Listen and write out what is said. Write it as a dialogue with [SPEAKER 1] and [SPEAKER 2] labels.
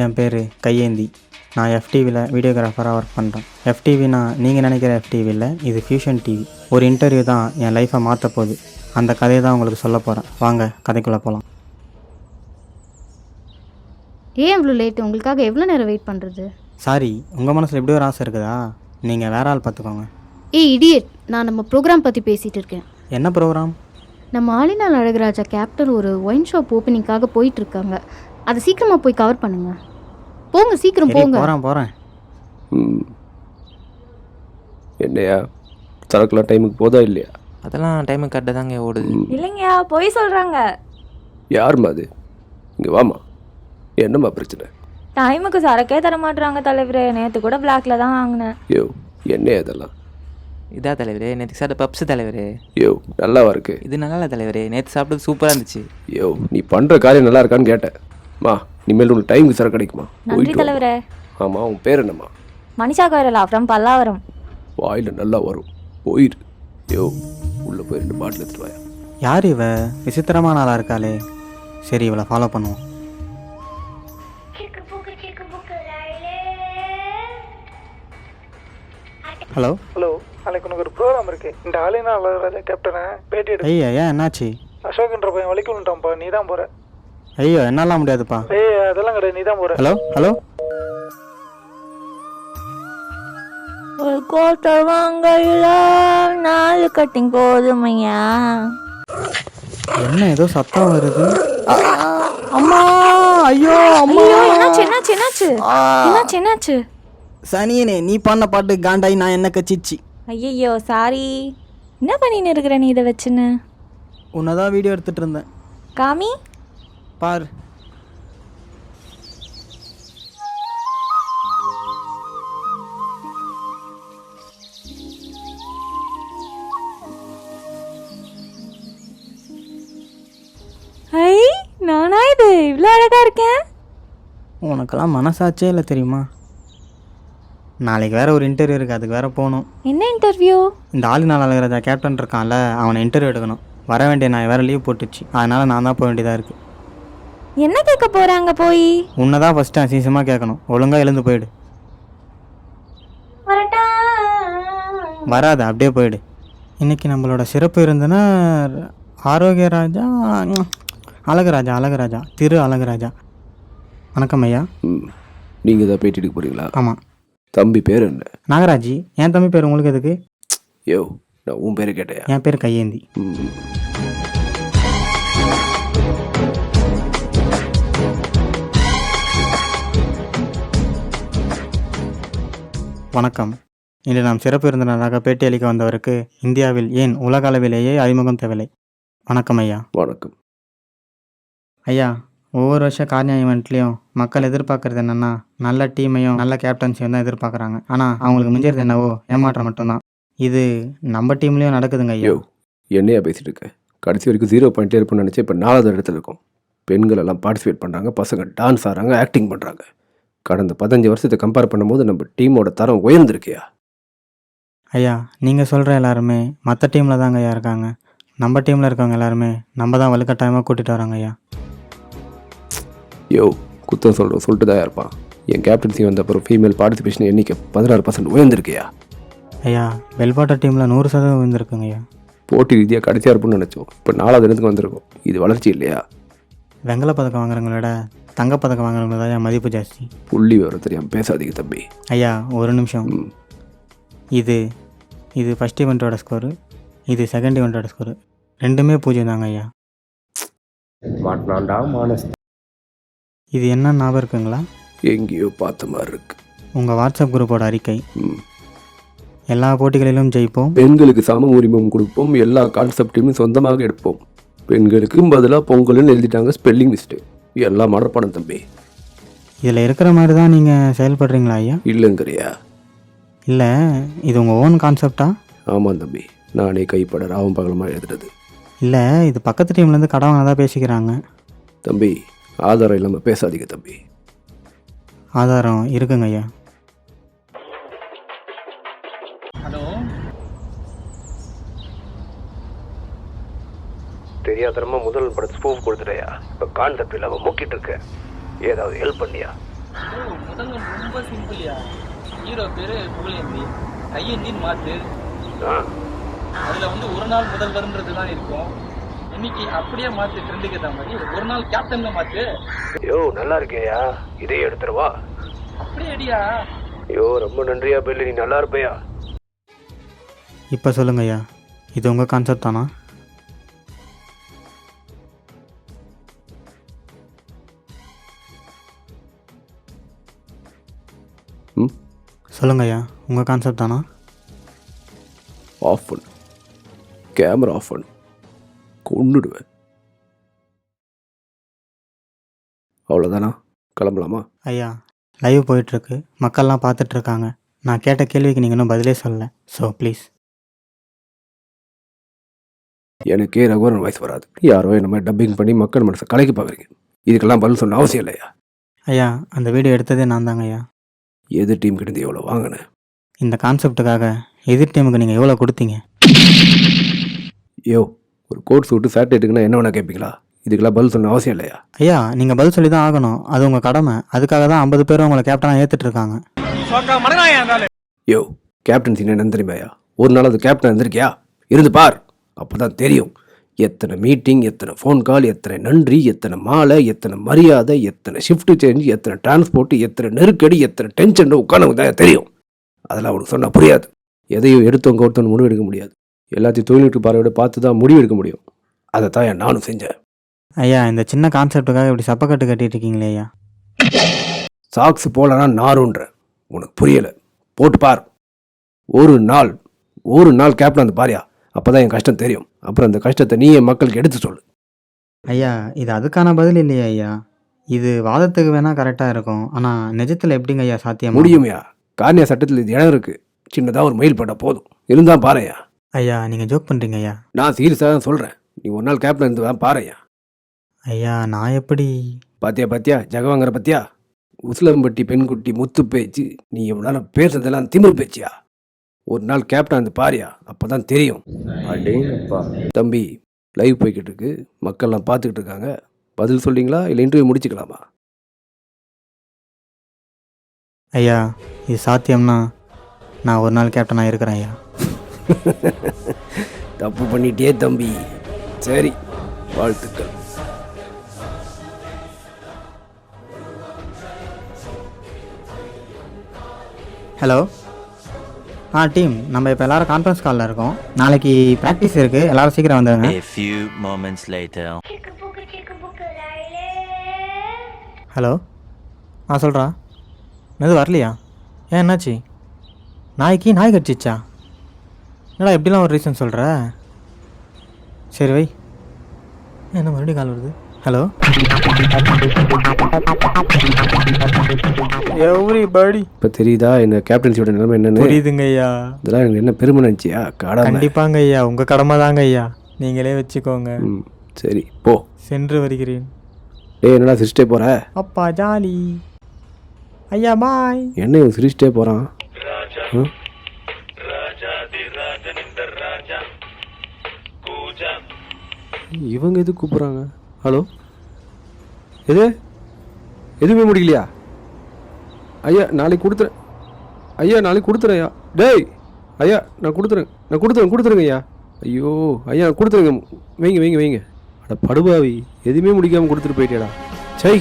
[SPEAKER 1] என் பேர் கையேந்தி. நான் எஃப்டிவியில் வீடியோகிராஃபராக ஒர்க் பண்ணுறேன். எஃப்டிவினா நீங்கள் நினைக்கிற எஃப்டிவி இல்லை, இது ஃபியூஷன் டிவி. ஒரு இன்டர்வியூ தான் என் லைஃப்பை மாற்ற போகுது. அந்த கதையை தான் உங்களுக்கு சொல்ல போகிறேன். வாங்க கதைக்குள்ளே போகலாம்.
[SPEAKER 2] ஏன் இவ்வளோ லேட்டு? உங்களுக்காக எவ்வளோ நேரம் வெயிட் பண்ணுறது?
[SPEAKER 1] சாரி, உங்கள் மனசில் எப்படி ஒரு ஆசை இருக்குதா? நீங்கள் வேற ஆள் பார்த்துக்கோங்க.
[SPEAKER 2] ஏய் இடியட், நான் நம்ம ப்ரோக்ராம் பற்றி பேசிகிட்டு இருக்கேன்.
[SPEAKER 1] என்ன ப்ரோக்ராம்?
[SPEAKER 2] நம்ம ஆலினால் அழகராஜா கேப்டன் ஒரு ஒயின் ஷாப் ஓப்பனிங்காக போயிட்டுருக்காங்க. அதை சீக்கிரமாக போய் கவர் பண்ணுங்க. போங்க, சீக்கிரம் போங்க.
[SPEAKER 1] போகிறேன்.
[SPEAKER 3] என்னையா சரக்குலாம் டைமுக்கு போதா இல்லையா?
[SPEAKER 4] அதெல்லாம் டைமுக்கு கரெக்டாக தாங்க ஓடுது.
[SPEAKER 5] இல்லைங்கயா, போய் சொல்கிறாங்க.
[SPEAKER 3] யாரும்மா அது? இங்கே வாமா. என்னம்மா பிரச்சனை?
[SPEAKER 5] டைமுக்கு சரக்கே தர மாட்டுறாங்க தலைவரே. நேற்று கூட பிளாக்ல தான் வாங்கினேன்.
[SPEAKER 3] யோ, என்னையா இதெல்லாம்?
[SPEAKER 4] இதா தலைவரே, நேற்று சாப்பிட்ட பப்ஸ் தலைவரே.
[SPEAKER 3] யோ, நல்லாவா இருக்கு? இது
[SPEAKER 4] நல்லா இல்லை தலைவரே, நேற்று சாப்பிட்டது சூப்பராக இருந்துச்சு.
[SPEAKER 3] யோ, நீ பண்ணுற காரியம் நல்லா இருக்கான்னு கேட்டேன். மா, இனிமேல் உங்களுக்கு டைமுக்கு சரக்கு கிடைக்குமா?
[SPEAKER 5] நன்றி தலைவரே.
[SPEAKER 3] ஆமாம், உன் பேர் என்னம்மா?
[SPEAKER 5] மனிஷா கோயிலா ஃப்ரம் பல்லாவரம்.
[SPEAKER 3] வாயில் நல்லா வரும், போயிரு. யோ, உள்ளே போய் 2 பாட்டில் எடுத்துட்டு வாயா.
[SPEAKER 1] யார் இவ? விசித்திரமான ஆளாக இருக்காளே. சரி, இவளை ஃபாலோ பண்ணுவோம். ஹலோ
[SPEAKER 6] ஹலோ, நாளைக்கு உனக்கு ஒரு ப்ரோக்ராம் இருக்கு. இந்த ஆலினா அழகராஜா கேப்டனை பேட்டி எடுத்து.
[SPEAKER 1] ஐயா, ஏன் என்னாச்சு?
[SPEAKER 6] அசோக்ன்ற பையன் வலிக்கு விழுந்துட்டான்ப்பா, நீ தான் போற.
[SPEAKER 1] ஐயோ, என்னாலாம் முடியாதுப்பா.
[SPEAKER 6] அதெல்லாம் கிடையாது, நீ தான் போற.
[SPEAKER 1] ஹலோ
[SPEAKER 5] ஒரு கோட்டை வாங்கல 4 கட்டிங் போதுமையா?
[SPEAKER 1] என்ன ஏதோ சத்தம் வருது?
[SPEAKER 5] அம்மா,
[SPEAKER 1] ஐயோ அம்மா,
[SPEAKER 5] என்னாச்சு?
[SPEAKER 1] சனியனே, நீ பண்ண பாட்டு காண்டாய் நான் என்ன கச்சிச்சு.
[SPEAKER 5] ஐயோ சாரி. என்ன பண்ணின்னு இருக்கிற நீ இதை வச்சுன்னு?
[SPEAKER 1] உன்னதான் வீடியோ எடுத்துட்டு இருந்தேன்.
[SPEAKER 5] காமி
[SPEAKER 1] பாரு.
[SPEAKER 5] ஐ, நானா இது இவ்வளோ அழகா இருக்கேன்?
[SPEAKER 1] உனக்கெல்லாம் மனசாச்சே இல்லை தெரியுமா? நாளைக்கு வேற ஒரு இன்டர்வியூ இருக்குது, அதுக்கு வேற போகணும்.
[SPEAKER 5] என்ன இன்டர்வியூ?
[SPEAKER 1] இந்த ஆலினால் அழகராஜா கேப்டன் இருக்கான்ல, அவனை இன்டர்வியூ எடுக்கணும். வர வேண்டிய நான் வேற லீவ் போட்டுச்சு, அதனால நான் தான் போக வேண்டியதாக இருக்குது.
[SPEAKER 5] என்ன கேட்க போகிறாங்க போய்?
[SPEAKER 1] உன்னை தான் ஃபஸ்ட்டு அசிசமாக கேட்கணும். ஒழுங்காக எழுந்து போயிடு. வராது, அப்படியே போயிடு. இன்னைக்கு நம்மளோட சிறப்பு இருந்ததுன்னா ஆரோக்கியராஜா, அழகராஜா திரு அழகராஜா. வணக்கம் ஐயா.
[SPEAKER 3] நீங்கள் தான் பேட்டி எடுக்க போகிறீங்களா?
[SPEAKER 1] ஆமாம்.
[SPEAKER 3] தம்பி பேர் என்ன?
[SPEAKER 1] நாகராஜி. என் தம்பி பேர் உங்களுக்கு எதுக்கு?
[SPEAKER 3] யோ, நான் உன் பேரை கேட்டையா?
[SPEAKER 1] என் பேர் கையேந்தி. வணக்கம். இன்று நாம் சிறப்பு விருந்தினராக பேட்டி அளிக்க வந்தவருக்கு இந்தியாவில் ஏன் உலக அளவிலேயே அறிமுகம் தேவையில்லை. வணக்கம் ஐயா.
[SPEAKER 3] வணக்கம்
[SPEAKER 1] ஐயா. ஒவ்வொரு வருஷம் கார்னியா ஈவெண்ட்லேயும் மக்கள் எதிர்பார்க்கறது என்னென்னா நல்ல டீமையும் நல்ல கேப்டன்ஸையும் தான் எதிர்பார்க்குறாங்க. ஆனால் அவங்களுக்கு மிஞ்சறது என்னவோ ஏமாற்றம் மட்டும்தான். இது நம்ம டீம்லேயும் நடக்குதுங்க ஐயா.
[SPEAKER 3] யோ, என்னையா பேசிட்டு இருக்க? கடைசி வரைக்கும் 0 பாயிண்ட் இருப்போம்னு நினச்சி இப்போ 4வது இடத்துல இருக்கும். பெண்கள் எல்லாம் பார்ட்டிசிபேட் பண்ணுறாங்க, பசங்க டான்ஸ் ஆடுறாங்க, ஆக்டிங் பண்ணுறாங்க. கடந்த 15 வருஷத்தை கம்பேர் பண்ணும்போது நம்ம டீமோட தரம் உயர்ந்திருக்கியா?
[SPEAKER 1] ஐயா, நீங்கள் சொல்கிற எல்லாருமே மற்ற டீமில் தாங்க ஐயா இருக்காங்க. நம்ம டீமில் இருக்கவங்க எல்லாருமே நம்ம தான் வலுக்கட்டாயமாக கூட்டிகிட்டு வராங்க ஐயா.
[SPEAKER 3] யோ, குத்தம் சொல்லிட்டு தான் இருப்பான். என் கேப்டன்சி வந்த அப்புறம் ஃபீமேல் பார்ட்டிசிபேஷன் எண்ணிக்கை 16% உயர்ந்திருக்கியா?
[SPEAKER 1] ஐயா, பெல்பாட்டா டீமில் 100% உயர்ந்திருக்குங்க ஐயா.
[SPEAKER 3] போட்டி ரீதியாக கடைசியாக இருப்போம்னு நினச்சோம், இப்போ 4வது இடத்துக்கு வந்திருக்கோம். இது வளர்ச்சி இல்லையா?
[SPEAKER 1] வெங்கலப்பதக்கம் வாங்குறவங்களோட தங்கப்பதக்கம் வாங்குறவங்க தான் ஐயா மதிப்பு ஜாஸ்தி.
[SPEAKER 3] புள்ளி விவரம் தெரியாமல் பேசாதீங்க தம்பி.
[SPEAKER 1] ஐயா, ஒரு நிமிஷம். இது ஃபஸ்ட் ஈவெண்ட்டோட ஸ்கோரு, இது செகண்ட் ஈவெண்ட்டோட ஸ்கோரு. 2மே 0 தாங்க ஐயா.
[SPEAKER 3] மாட்டினாண்டா மானஸ்.
[SPEAKER 1] இது என்ன ஞாபகம் இருக்குங்களா?
[SPEAKER 3] எங்கேயோ பார்த்த மாதிரி இருக்கு.
[SPEAKER 1] உங்கள் வாட்ஸ்அப் குரூப்போட அறிக்கை. எல்லா போட்டிகளிலும் ஜெயிப்போம்,
[SPEAKER 3] பெண்களுக்கு சம உரிமம் கொடுப்போம், எல்லா கான்செப்டையும் சொந்தமாக எடுப்போம், பெண்களுக்கும் பதிலாக பொங்கல்னு எழுதிட்டாங்க, ஸ்பெல்லிங் மிஸ்டேக். எல்லாம் மடப்படம் தம்பி.
[SPEAKER 1] இதில் இருக்கிற மாதிரி தான் நீங்கள் செயல்படுறீங்களா ஐயா?
[SPEAKER 3] இல்லைங்கிறியா?
[SPEAKER 1] இல்லை, இது உங்கள் ஓன் கான்செப்டா?
[SPEAKER 3] ஆமாம் தம்பி, நானே கைப்பட ராவும் பகலமாக எழுதுறது.
[SPEAKER 1] இல்லை, இது பக்கத்து டீம்லேருந்து கடவுங்க தான் பேசிக்கிறாங்க.
[SPEAKER 3] தம்பி, ஆதாரம் இல்லாமல் பேசாதீங்க தம்பி.
[SPEAKER 1] ஆதாரம் இருக்குங்க ஐயா.
[SPEAKER 6] ஹலோ,
[SPEAKER 3] தெரியாதரமா முதல் படத்தை ஸ்பூஃப் கொடுத்துடையா? இப்போ கான்செப்ட் இல்லாமல் மொக்கிட்டு இருக்க. ஏதாவது ஹெல்ப் பண்ணியா?
[SPEAKER 7] முதல்ல ரொம்ப சிம்பிளியா. ஹீரோ பேரு புகழேந்தி, கையேந்தின்னு மாத்து. அதுல வந்து ஒரு நாள் முதல்வர்ன்றது தான் இருக்கும். இன்னைக்கு அப்படியே மாத்து, ட்ரெண்டுக்கு ஏற்ற மாதிரி ஒரு நாள் கேப்டன்ல மாத்து.
[SPEAKER 3] ஐயோ நல்லா இருக்கேயா, இதே எடுத்துருவா.
[SPEAKER 7] அப்படியே அடியா.
[SPEAKER 3] ஐயோ ரொம்ப நன்றியா பெல்லு, நீ நல்லா இருப்பையா.
[SPEAKER 1] இப்போ சொல்லுங்க ஐயா, இது உங்கள் கான்செப்ட் தானா?
[SPEAKER 3] ம்
[SPEAKER 1] சொல்லுங்க ஐயா, உங்கள் கான்செப்ட் தானா?
[SPEAKER 3] ஆஃப் பண்ணு, கேமரா ஆஃப் பண்ணு, கொன்னுடுவேன். அவ்வளோதானா, கிளம்பலாமா?
[SPEAKER 1] ஐயா, லைவ் போயிட்டுருக்கு, மக்கள்லாம் பார்த்துட்ருக்காங்க. நான் கேட்ட கேள்விக்கு நீங்கள் இன்னும் பதிலே சொல்லலை. So please.
[SPEAKER 3] எனக்கே ரகுவரன் வாய்ஸ் வராது, யாரோ என்ன மாதிரி டப்பிங் பண்ணி மக்கள் மனசை கலைக்க பார்க்குறீங்க. இதுக்கெல்லாம் பதில் சொன்ன அவசியம் இல்லையா?
[SPEAKER 1] ஐயா, அந்த வீடியோ எடுத்ததே நான் தாங்க ஐயா.
[SPEAKER 3] எது டீம் கிட்ட எவ்வளோ வாங்கினேன்?
[SPEAKER 1] இந்த கான்செப்டுக்காக எதிர் டீமுக்கு நீங்கள் எவ்வளோ கொடுத்தீங்க?
[SPEAKER 3] யோ, ஒரு கோட் சூட்டு சேட்டலைட்டுக்குன்னா என்ன வேணா கேட்பீங்களா? இதுக்கெல்லாம் பதில் சொன்ன அவசியம் இல்லையா?
[SPEAKER 1] ஐயா, நீங்கள் பதில் சொல்லி தான் ஆகணும், அது உங்கள் கடமை. அதுக்காக தான் 50 பேரும் உங்களை கேப்டனாக ஏற்றுட்டு இருக்காங்க.
[SPEAKER 3] யோ, கேப்டன்சி என்னன்னு தெரியுமாயா? ஒரு நாள் அது கேப்டன் இருந்திருக்கியா? இருந்து பார், அப்போ தான் தெரியும். எத்தனை மீட்டிங், எத்தனை ஃபோன் கால், எத்தனை நன்றி, எத்தனை மாலை, எத்தனை மரியாதை, எத்தனை ஷிஃப்ட் சேஞ்ச், எத்தனை டிரான்ஸ்போர்ட், எத்தனை நெருக்கடி, எத்தனை டென்ஷன் உட்காந்து தான் தெரியும். அதெல்லாம் அவனுக்கு சொன்னால் புரியாது. எதையும் எடுத்தவங்க ஒருத்தவங்க முடிவு எடுக்க முடியாது. எல்லாத்தையும் தொழில்நுட்ப பார்வையோட பார்த்து தான் முடிவு எடுக்க முடியும். அதை தான் நானும் செஞ்சேன்.
[SPEAKER 1] ஐயா, இந்த சின்ன கான்செப்டுக்காக இப்படி சப்பக்கட்டு கட்டிட்டு இருக்கீங்களே ஐயா.
[SPEAKER 3] சாக்ஸ் போலனா நாருன்ற உனக்கு புரியலை, போட்டு பார். ஒரு நாள் கேப்டன் வந்து பாரியா, அப்போ தான் என் கஷ்டம் தெரியும். அப்புறம் அந்த கஷ்டத்தை நீ என் மக்களுக்கு எடுத்து சொல்லு.
[SPEAKER 1] ஐயா, இது அதுக்கான பதில் இல்லையா ஐயா? இது வாதத்துக்கு வேணால் கரெக்டாக இருக்கும், ஆனால் நிஜத்தில் எப்படிங்க ஐயா சாத்தியம்
[SPEAKER 3] முடியுமையா? கார்னியா சட்டத்தில் இது இடம் இருக்குது, சின்னதாக ஒரு மெயில் போட்டால் போதும். இருந்தால் பாருயா.
[SPEAKER 1] ஐயா, நீங்கள் ஜோக் பண்ணுறீங்க ஐயா.
[SPEAKER 3] நான் சீரியஸாக தான் சொல்கிறேன். நீ ஒரு நாள் கேப்டன் இருந்து தான் பாருயா.
[SPEAKER 1] ஐயா, நான் எப்படி?
[SPEAKER 3] பாத்தியா ஜகவாங்கிற பத்தியா? உசிலம்பட்டி பெண்குட்டி முத்து பேச்சு, நீ எவ்வளோ பேசுறதெல்லாம் திமிர் பேச்சியா? ஒரு நாள் கேப்டன் வந்து பாரியா, அப்போ தான் தெரியும். தம்பி, லைவ் போய்கிட்டு இருக்கு, மக்கள்லாம் பார்த்துக்கிட்டு இருக்காங்க. பதில் சொல்லிங்களா இல்லை இன்டர்வியூ முடிச்சுக்கலாமா?
[SPEAKER 1] ஐயா, இது சாத்தியம்னா நான் ஒரு நாள் கேப்டனாக இருக்கிறேன் ஐயா.
[SPEAKER 3] தப்பு பண்ணிட்டே தம்பி. சரி, வாழ்த்துக்கள்.
[SPEAKER 1] ஹலோ. டீம், நம்ம இப்போ எல்லாரும் கான்ஃபரன்ஸ் காலில் இருக்கோம். நாளைக்கு ப்ராக்டிஸ் இருக்குது, எல்லாரும் சீக்கிரம் வந்துடுங்க.
[SPEAKER 8] A few moments later.
[SPEAKER 1] Hello. சொல்கிறா. எது வரலையா? ஏன், என்னாச்சு? நாய் கடிச்சிச்சா? என்னடா எப்படிலாம் ஒரு ரீசன் சொல்கிற? சரி வை. என்ன மறுபடியும் கால் வருது? ஹலோ. எவ்ரிபடி.
[SPEAKER 3] இப்போ தெரியுதா என்ன கேப்டன்சியோட நிலைமை என்னன்னு?
[SPEAKER 1] புரியுதுங்க ஐயா.
[SPEAKER 3] இதெல்லாம் எனக்கு என்ன பெருமை நினச்சியா? கடமை.
[SPEAKER 1] கண்டிப்பாங்க ஐயா, உங்கள் கடமை தாங்க ஐயா, நீங்களே வச்சுக்கோங்க.
[SPEAKER 3] சரி போ.
[SPEAKER 1] சென்று வருகிறேன்.
[SPEAKER 3] என்னடா சிரிச்சிட்டே போற?
[SPEAKER 1] அப்பா ஜாலி. ஐயா பாய்.
[SPEAKER 3] என்ன இவன் சிரிச்சிட்டே போகிறான்? இவங்க எது கூப்பிட்றாங்க? ஹலோ. எதுவுமே முடிக்கலையா? ஐயா நாளைக்கு கொடுத்துறேன். ஐயா. டேய் ஐயா, நான் கொடுத்துறேங்க ஐயா. ஐயோ ஐயா, கொடுத்துருங்க. வைங்க. அட படுபாவி, எதுவுமே முடிக்காமல் கொடுத்துட்டு போயிட்டேடா. சை.